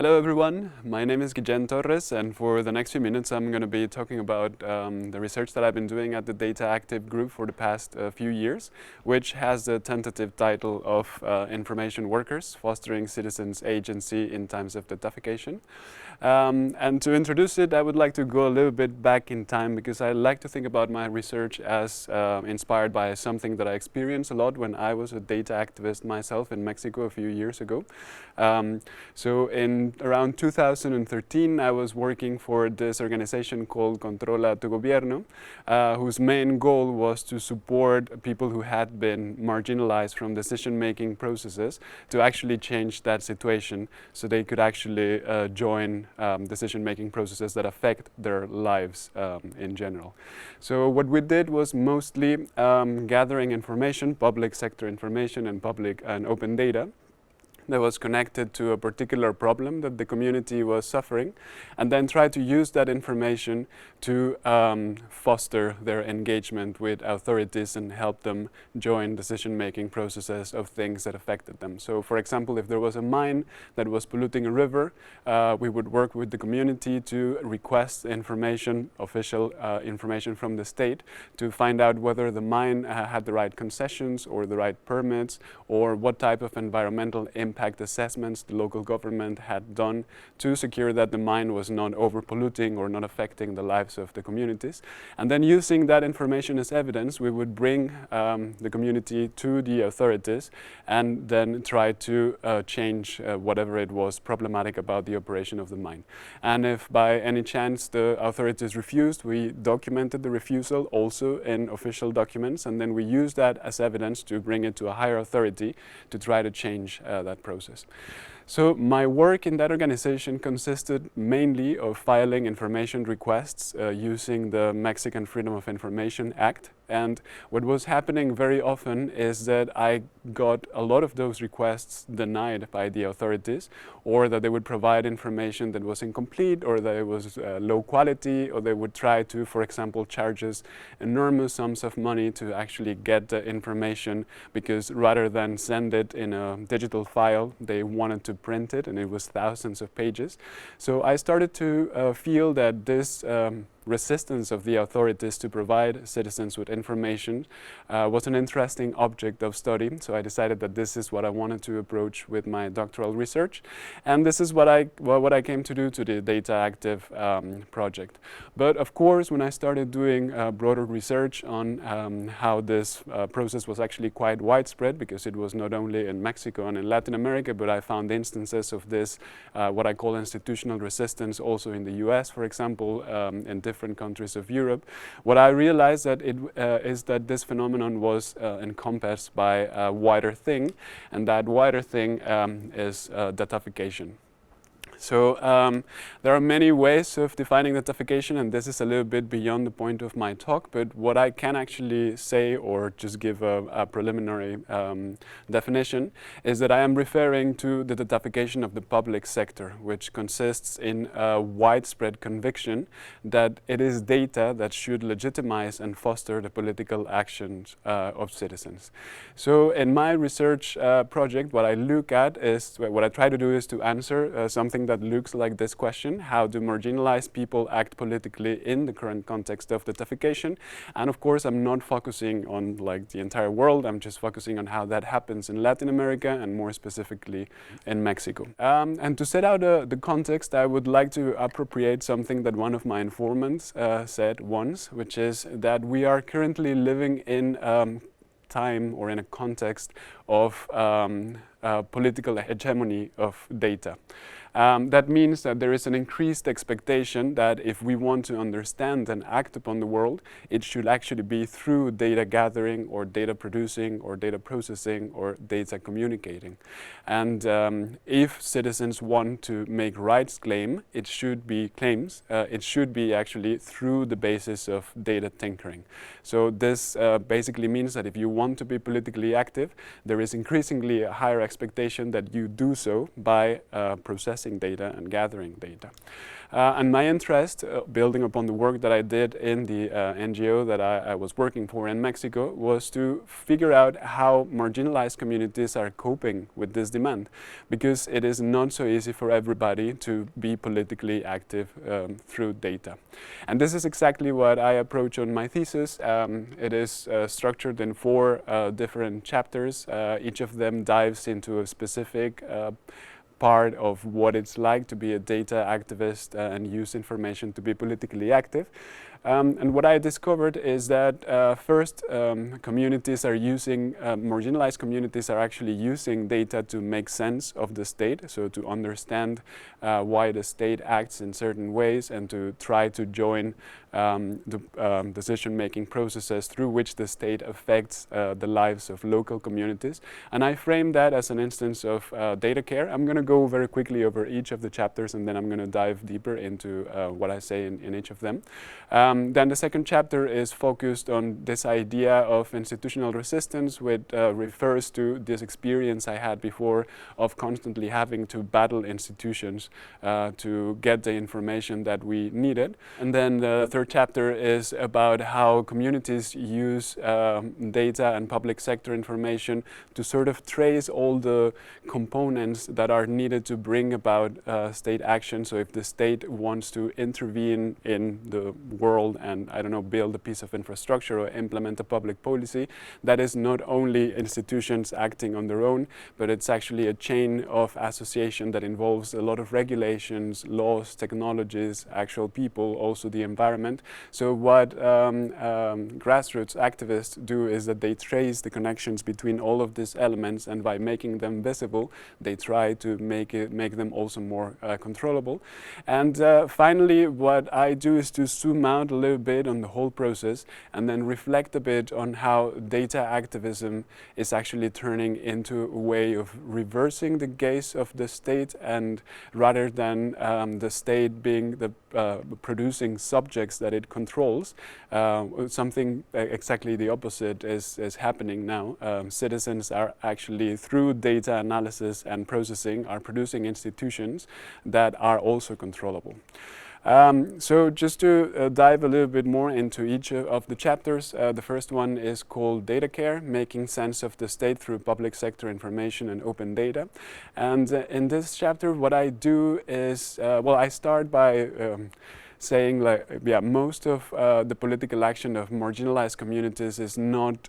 Hello everyone, my name is Guillén Torres, and for the next few minutes I'm going to be talking about the research that I've been doing at the DataCTIVE group for the past few years, which has the tentative title of Information Workers, Fostering Citizens' Agency in Times of Datafication. And to introduce it, I would like to go a little bit back in time, because I like to think about my research as inspired by something that I experienced a lot when I was a data activist myself in Mexico a few years ago. So in around 2013, I was working for this organization called Controla tu Gobierno, whose main goal was to support people who had been marginalized from decision-making processes to actually change that situation so they could actually join decision-making processes that affect their lives in general. So what we did was mostly gathering information, public sector information and public and open data, that was connected to a particular problem that the community was suffering, and then try to use that information to foster their engagement with authorities and help them join decision-making processes of things that affected them. So, for example, if there was a mine that was polluting a river, we would work with the community to request information, official information from the state, to find out whether the mine had the right concessions or the right permits, or what type of environmental impact assessments the local government had done to secure that the mine was not over-polluting or not affecting the lives of the communities. And then, using that information as evidence, we would bring the community to the authorities and then try to change whatever it was problematic about the operation of the mine. And if by any chance the authorities refused, we documented the refusal also in official documents, and then we used that as evidence to bring it to a higher authority to try to change that process. So my work in that organization consisted mainly of filing information requests using the Mexican Freedom of Information Act. And what was happening very often is that I got a lot of those requests denied by the authorities, or that they would provide information that was incomplete, or that it was low quality, or they would try to, for example, charge us enormous sums of money to actually get the information, because rather than send it in a digital file, they wanted to print it, and it was thousands of pages. So I started to feel that this resistance of the authorities to provide citizens with information was an interesting object of study. So I decided that this is what I wanted to approach with my doctoral research, and this is what I came to do to the DataCTIVE project. But of course, when I started doing broader research on how this process was actually quite widespread, because it was not only in Mexico and in Latin America, but I found instances of this, what I call institutional resistance, also in the US, for example, in different countries of Europe. What I realized that is that this phenomenon was encompassed by a wider thing, and that wider thing is datafication. So there are many ways of defining datafication, and this is a little bit beyond the point of my talk, but what I can actually say, or just give a preliminary definition, is that I am referring to the datafication of the public sector, which consists in a widespread conviction that it is data that should legitimize and foster the political actions of citizens. So in my research project, what I look at is, what I try to do is to answer something that looks like this question: how do marginalized people act politically in the current context of datafication? And of course, I'm not focusing on like the entire world. I'm just focusing on how that happens in Latin America, and more specifically in Mexico. And to set out the context, I would like to appropriate something that one of my informants said once, which is that we are currently living in time, or in a context of political hegemony of data. That means that there is an increased expectation that if we want to understand and act upon the world, it should actually be through data gathering, or data producing, or data processing, or data communicating. And if citizens want to make rights claim, it should be it should be actually through the basis of data tinkering. So this basically means that if you want to be politically active, there is increasingly a higher expectation that you do so by processing data and gathering data. And my interest, building upon the work that I did in the NGO that I was working for in Mexico, was to figure out how marginalized communities are coping with this demand, because it is not so easy for everybody to be politically active through data. And this is exactly what I approach on my thesis. It is structured in 4 different chapters. Each of them dives into a specific part of what it's like to be a data activist and use information to be politically active. And what I discovered is that first, communities are using, marginalized communities are actually using data to make sense of the state, so to understand why the state acts in certain ways and to try to join the decision-making processes through which the state affects the lives of local communities. And I frame that as an instance of data care. I'm going to go very quickly over each of the chapters, and then I'm going to dive deeper into what I say in each of them. Then the second chapter is focused on this idea of institutional resistance, which refers to this experience I had before of constantly having to battle institutions to get the information that we needed. And then the third chapter is about how communities use data and public sector information to sort of trace all the components that are needed to bring about state action. So if the state wants to intervene in the world and, I don't know, build a piece of infrastructure or implement a public policy, that is not only institutions acting on their own, but it's actually a chain of association that involves a lot of regulations, laws, technologies, actual people, also the environment. So what grassroots activists do is that they trace the connections between all of these elements, and by making them visible, they try to make them also more controllable. And finally, what I do is to zoom out a little bit on the whole process and then reflect a bit on how data activism is actually turning into a way of reversing the gaze of the state, and rather than the state being the producing subjects that it controls, something exactly the opposite is happening now. Citizens are actually, through data analysis and processing, are producing institutions that are also controllable. So just to dive a little bit more into each of the chapters, the first one is called Data Care, Making Sense of the State Through Public Sector Information and Open Data. And in this chapter, what I do is, well, I start by saying, like, yeah, most of the political action of marginalized communities is not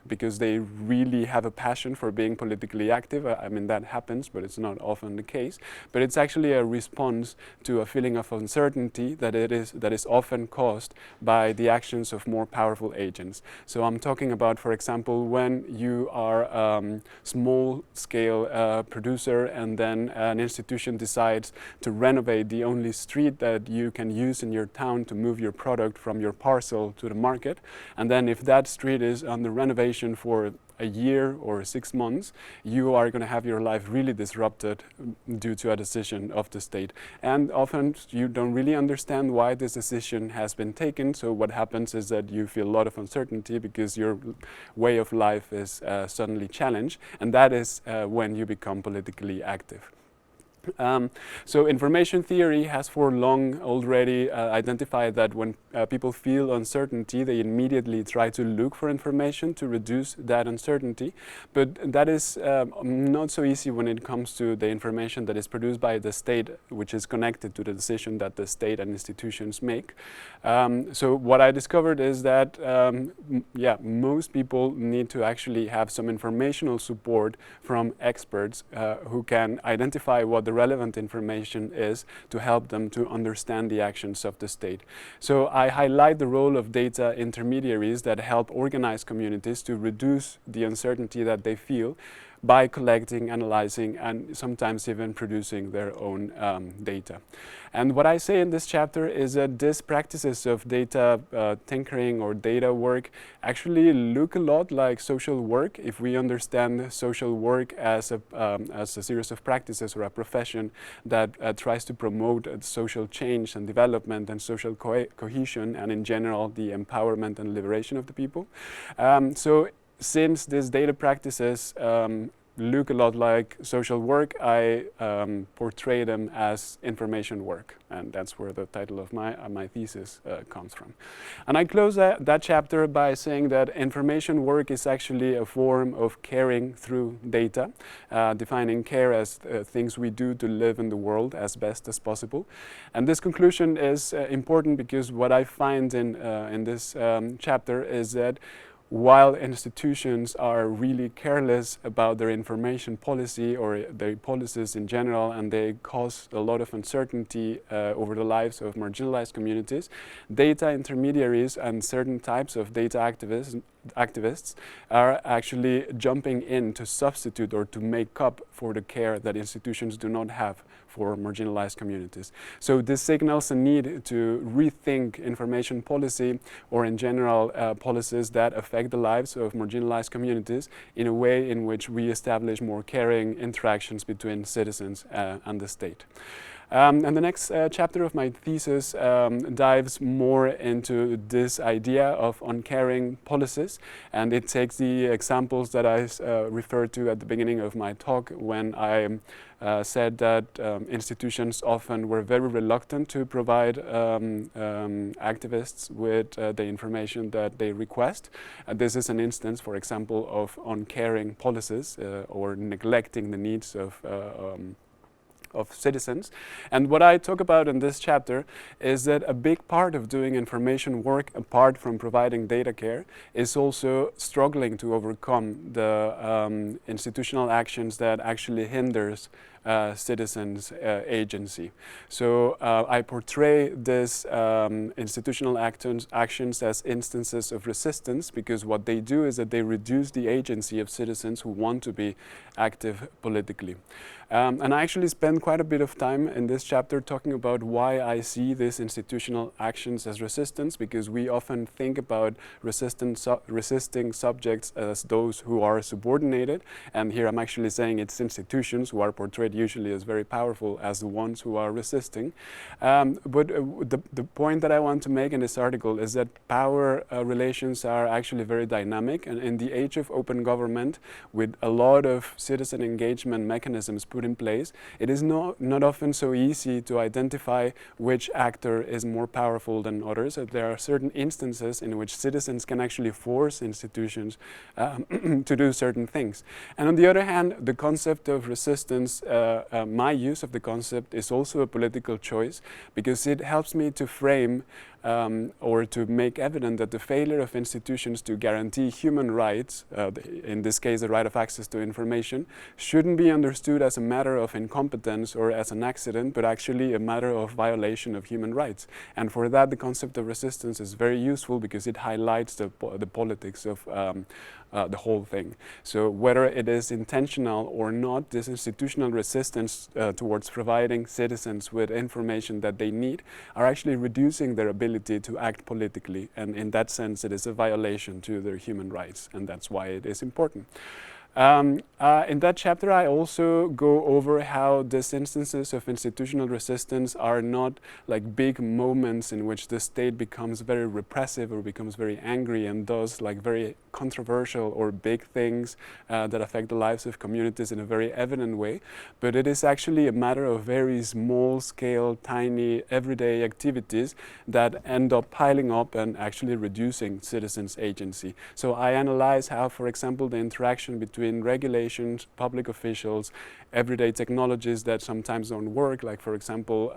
because they really have a passion for being politically active. I mean, that happens, but it's not often the case. But it's actually a response to a feeling of uncertainty that is often caused by the actions of more powerful agents. So I'm talking about, for example, when you are a small-scale producer and then an institution decides to renovate the only street that you can use in your town to move your product from your parcel to the market. And then if that street is under renovation for a year or 6 months, you are going to have your life really disrupted due to a decision of the state. And often you don't really understand why this decision has been taken. So what happens is that you feel a lot of uncertainty because your way of life is suddenly challenged. And that is when you become politically active. So information theory has for long already identified that when people feel uncertainty, they immediately try to look for information to reduce that uncertainty. But that is not so easy when it comes to the information that is produced by the state, which is connected to the decision that the state and institutions make. So what I discovered is that most people need to actually have some informational support from experts who can identify what the relevant information is to help them to understand the actions of the state. So I highlight the role of data intermediaries that help organize communities to reduce the uncertainty that they feel by collecting, analyzing, and sometimes even producing their own data. And what I say in this chapter is that these practices of data tinkering or data work actually look a lot like social work if we understand social work as a series of practices or a profession that tries to promote social change and development and social cohesion and in general the empowerment and liberation of the people. So since these data practices look a lot like social work, I portray them as information work, and that's where the title of my thesis comes from. And I close that chapter by saying that information work is actually a form of caring through data, defining care as things we do to live in the world as best as possible. And this conclusion is important because what I find in this chapter is that while institutions are really careless about their information policy or their policies in general, and they cause a lot of uncertainty over the lives of marginalized communities, data intermediaries and certain types of data activists are actually jumping in to substitute or to make up for the care that institutions do not have for marginalized communities. So this signals a need to rethink information policy, or in general policies that affect the lives of marginalized communities in a way in which we establish more caring interactions between citizens and the state. And the next chapter of my thesis dives more into this idea of uncaring policies, and it takes the examples that I referred to at the beginning of my talk when I said that institutions often were very reluctant to provide activists with the information that they request. This is an instance, for example, of uncaring policies or neglecting the needs of citizens. And what I talk about in this chapter is that a big part of doing information work, apart from providing data care, is also struggling to overcome the institutional actions that actually hinders citizens' agency. So I portray this institutional actions as instances of resistance, because what they do is that they reduce the agency of citizens who want to be active politically. And I actually spend quite a bit of time in this chapter talking about why I see these institutional actions as resistance, because we often think about resisting subjects as those who are subordinated, and here I'm actually saying it's institutions who are portrayed usually as very powerful as the ones who are resisting. But the point that I want to make in this article is that power relations are actually very dynamic, and in the age of open government, with a lot of citizen engagement mechanisms put in place, it is not often so easy to identify which actor is more powerful than others. There are certain instances in which citizens can actually force institutions to do certain things. And on the other hand, the concept of resistance, my use of the concept is also a political choice, because it helps me to frame or to make evident that the failure of institutions to guarantee human rights, in this case the right of access to information, shouldn't be understood as a matter of incompetence or as an accident, but actually a matter of violation of human rights. And for that, the concept of resistance is very useful, because it highlights the politics of the whole thing. So whether it is intentional or not, this institutional resistance towards providing citizens with information that they need are actually reducing their ability to act politically, and in that sense it is a violation to their human rights, and that's why it is important. In that chapter, I also go over how these instances of institutional resistance are not like big moments in which the state becomes very repressive or becomes very angry and does like very controversial or big things that affect the lives of communities in a very evident way, but it is actually a matter of very small scale, tiny, everyday activities that end up piling up and actually reducing citizens' agency. So I analyze how, for example, the interaction between regulations, public officials, everyday technologies that sometimes don't work, like for example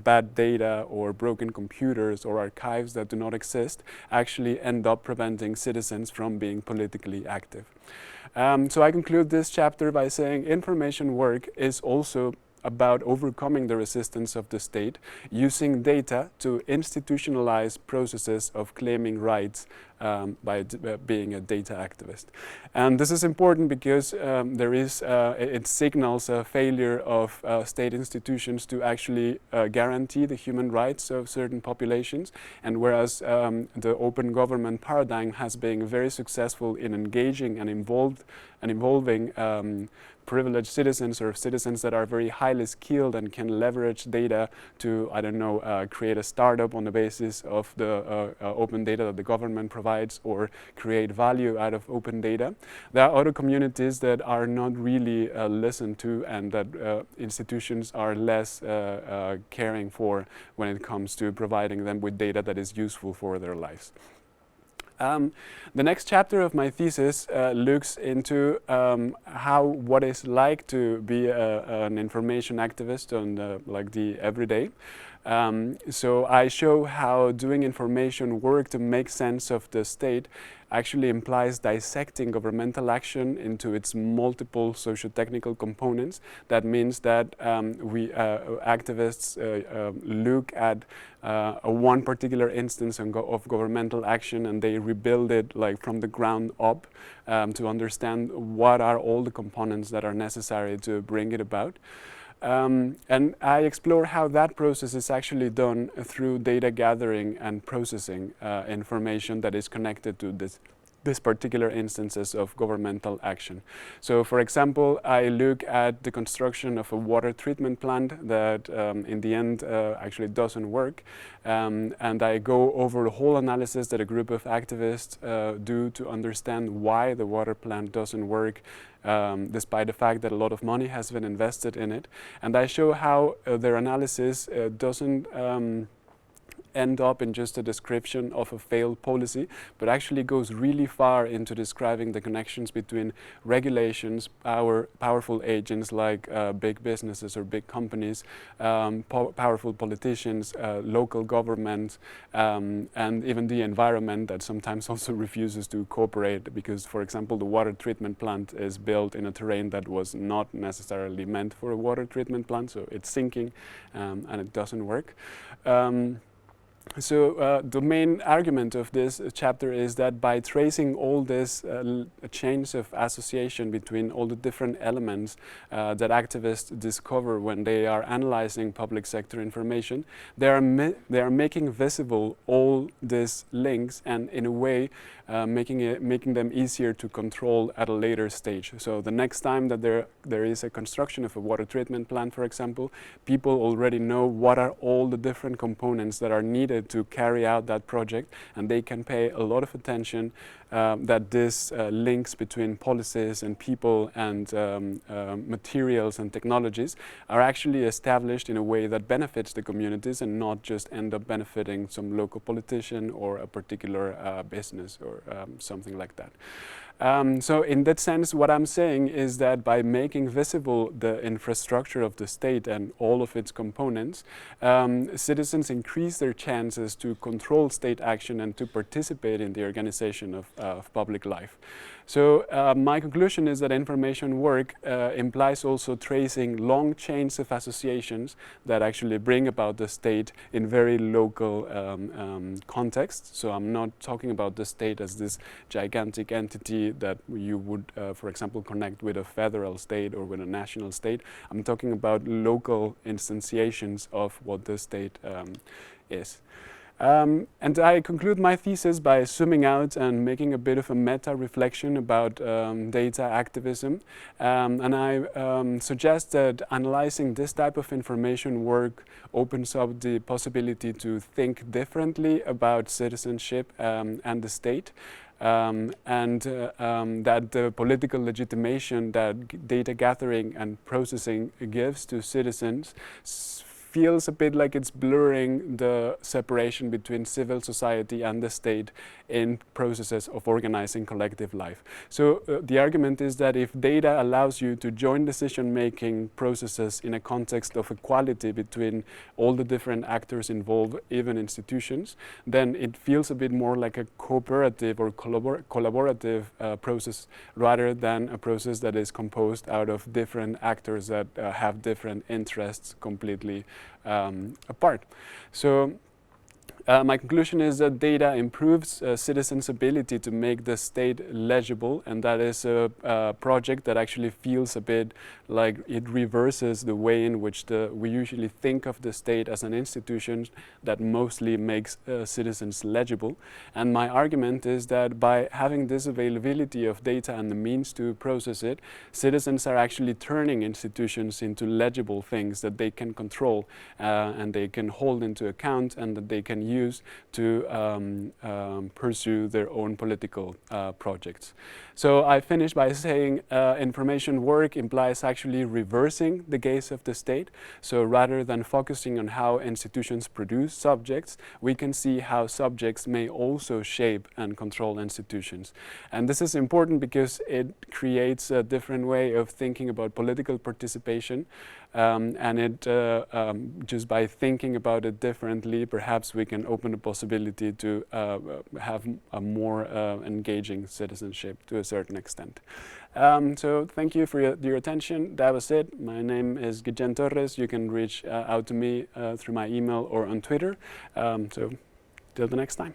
bad data or broken computers or archives that do not exist, actually end up preventing citizens from being politically active. So I conclude this chapter by saying information work is also about overcoming the resistance of the state, using data to institutionalize processes of claiming rights by being a data activist. And this is important because it signals a failure of state institutions to actually guarantee the human rights of certain populations, and whereas the open government paradigm has been very successful in engaging and involving privileged citizens or citizens that are very highly skilled and can leverage data to, create a startup on the basis of the open data that the government provides, provides or create value out of open data. There are other communities that are not really listened to and that institutions are less caring for when it comes to providing them with data that is useful for their lives. The next chapter of my thesis looks into what it's like to be an information activist on the everyday. So I show how doing information work to make sense of the state actually implies dissecting governmental action into its multiple socio-technical components. That means that we activists look at one particular instance of governmental action and they rebuild it from the ground up to understand what are all the components that are necessary to bring it about. And I explore how that process is actually done through data gathering and processing information that is connected to this particular instances of governmental action. So for example, I look at the construction of a water treatment plant that in the end actually doesn't work. And I go over the whole analysis that a group of activists do to understand why the water plant doesn't work, despite the fact that a lot of money has been invested in it. And I show how their analysis doesn't end up in just a description of a failed policy, but actually goes really far into describing the connections between regulations, powerful agents like big businesses or big companies, powerful politicians, local government, and even the environment that sometimes also refuses to cooperate because, for example, the water treatment plant is built in a terrain that was not necessarily meant for a water treatment plant, so it's sinking and it doesn't work. So the main argument of this chapter is that by tracing all this chains of association between all the different elements that activists discover when they are analyzing public sector information, they are making visible all these links and in a way making them easier to control at a later stage. So the next time that there is a construction of a water treatment plant, for example, people already know what are all the different components that are needed to carry out that project, and they can pay a lot of attention that this links between policies and people and materials and technologies are actually established in a way that benefits the communities and not just end up benefiting some local politician or a particular business or something like that. So in that sense, what I'm saying is that by making visible the infrastructure of the state and all of its components, citizens increase their chances to control state action and to participate in the organization of public life. So my conclusion is that information work implies also tracing long chains of associations that actually bring about the state in very local contexts. So I'm not talking about the state as this gigantic entity that you would, for example, connect with a federal state or with a national state. I'm talking about local instantiations of what the state is. And I conclude my thesis by zooming out and making a bit of a meta-reflection about data activism. And I suggest that analyzing this type of information work opens up the possibility to think differently about citizenship and the state. And that the political legitimation that data gathering and processing gives to citizens feels a bit like it's blurring the separation between civil society and the state in processes of organizing collective life. So the argument is that if data allows you to join decision-making processes in a context of equality between all the different actors involved, even institutions, then it feels a bit more like a cooperative or collaborative process rather than a process that is composed out of different actors that have different interests completely apart. So my conclusion is that data improves citizens' ability to make the state legible, and that is a project that actually feels a bit like it reverses the way in which we usually think of the state as an institution that mostly makes citizens legible. And my argument is that by having this availability of data and the means to process it, citizens are actually turning institutions into legible things that they can control and they can hold into account and that they can use use to pursue their own political projects. So I finish by saying information work implies actually reversing the gaze of the state. So rather than focusing on how institutions produce subjects, we can see how subjects may also shape and control institutions. And this is important because it creates a different way of thinking about political participation. And it just by thinking about it differently, perhaps we can open the possibility to have a more engaging citizenship to a certain extent. So thank you for your attention. That was it. My name is Guillén Torres. You can reach out to me through my email or on Twitter. So till the next time.